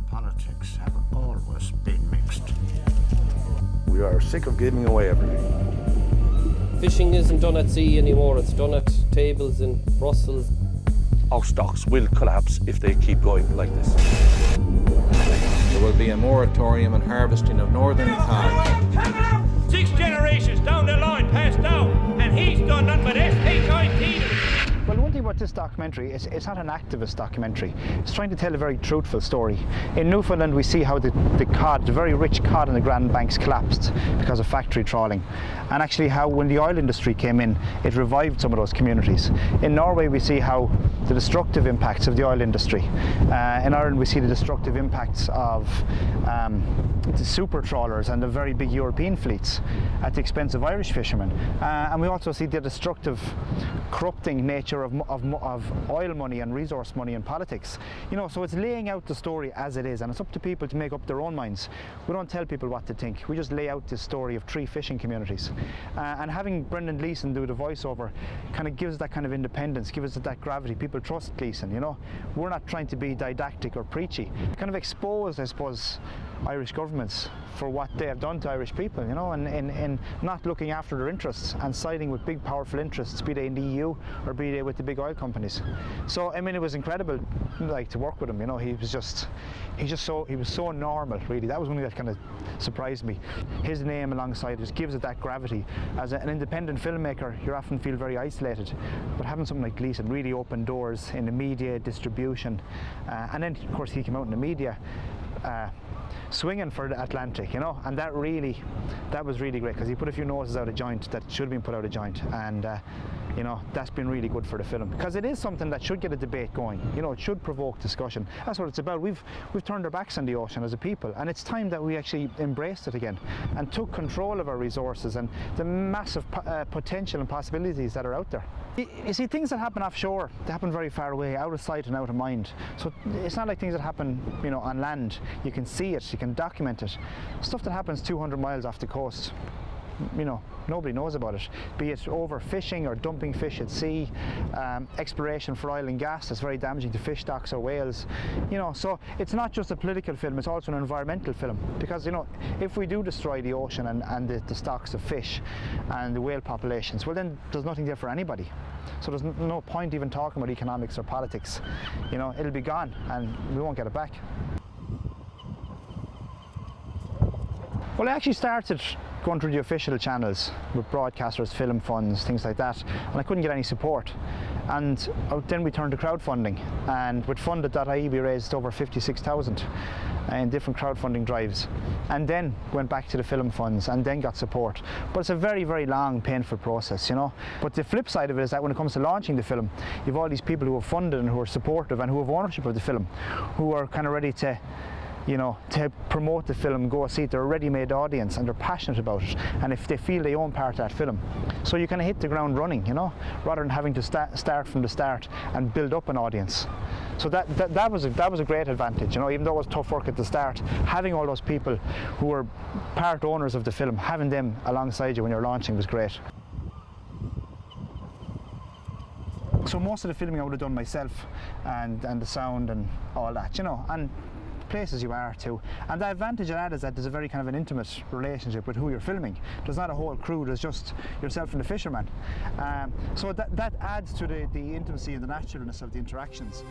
and politics have always been mixed. We are sick of giving away everything. Fishing isn't done at sea anymore, it's done at tables in Brussels. Our stocks will collapse if they keep going like this. There will be a moratorium on harvesting of northern cod. 6 generations down the line passed down, and he's done nothing but SHIT. Well, one thing about this documentary is it's not an activist documentary. It's trying to tell a very truthful story. In Newfoundland, we see how the very rich cod in the Grand Banks collapsed because of factory trawling. And actually how when the oil industry came in, it revived some of those communities. In Norway, we see how the destructive impacts of the oil industry. In Ireland, we see the destructive impacts of the super trawlers and the very big European fleets at the expense of Irish fishermen. And we also see the destructive, corrupting nature of oil money and resource money and politics. You know, so it's laying out the story as it is, and it's up to people to make up their own minds. We don't tell people what to think. We just lay out this story of 3 fishing communities. And having Brendan Gleeson do the voiceover kind of gives that kind of independence, gives it that gravity. People trust Gleeson, you know. We're not trying to be didactic or preachy. Kind of exposed, I suppose, Irish governments for what they have done to Irish people, you know, and not looking after their interests and siding with big powerful interests, be they in the EU or be they with the big oil companies. So I mean, it was incredible, like, to work with him. You know, he was so normal, really. That was one thing that kind of surprised me. His name alongside it gives it that gravity. As an independent filmmaker, you often feel very isolated, but having something like Gleeson really opened doors in the media, distribution, and then of course he came out in the media swinging for the Atlantic, you know, and that was really great, because he put a few noses out of joint that should have been put out of joint, and you know, that's been really good for the film, because it is something that should get a debate going. You know, it should provoke discussion. That's what it's about. We've turned our backs on the ocean as a people, and it's time that we actually embraced it again and took control of our resources and the massive potential and possibilities that are out there. You see, things that happen offshore, they happen very far away, out of sight and out of mind. So it's not like things that happen, you know, on land. You can see it, you can document it. Stuff that happens 200 miles off the coast, you know, nobody knows about it. Be it overfishing or dumping fish at sea, exploration for oil and gas that's very damaging to fish stocks or whales. You know, so it's not just a political film, it's also an environmental film. Because, you know, if we do destroy the ocean and the stocks of fish and the whale populations, well then there's nothing there for anybody. So there's no point even talking about economics or politics. You know, it'll be gone and we won't get it back. Well, I actually started going through the official channels with broadcasters, film funds, things like that, and I couldn't get any support. And then we turned to crowdfunding, and with Funded.ie we raised over 56,000 in different crowdfunding drives, and then went back to the film funds and then got support. But it's a very, very long, painful process, you know. But the flip side of it is that when it comes to launching the film, you have all these people who have funded and who are supportive and who have ownership of the film, who are kind of ready to, you know, to promote the film, go see it. They're a ready-made audience and they're passionate about it, and if they feel they own part of that film, so you kind of hit the ground running, you know, rather than having to start from the start and build up an audience. So that was a great advantage, you know, even though it was tough work at the start. Having all those people who were part owners of the film, having them alongside you when you're launching was great. So most of the filming I would have done myself, and the sound and all that, you know, and places you are to. And the advantage of that is that there's a very kind of an intimate relationship with who you're filming. There's not a whole crew, there's just yourself and the fisherman. So that adds to the intimacy and the naturalness of the interactions.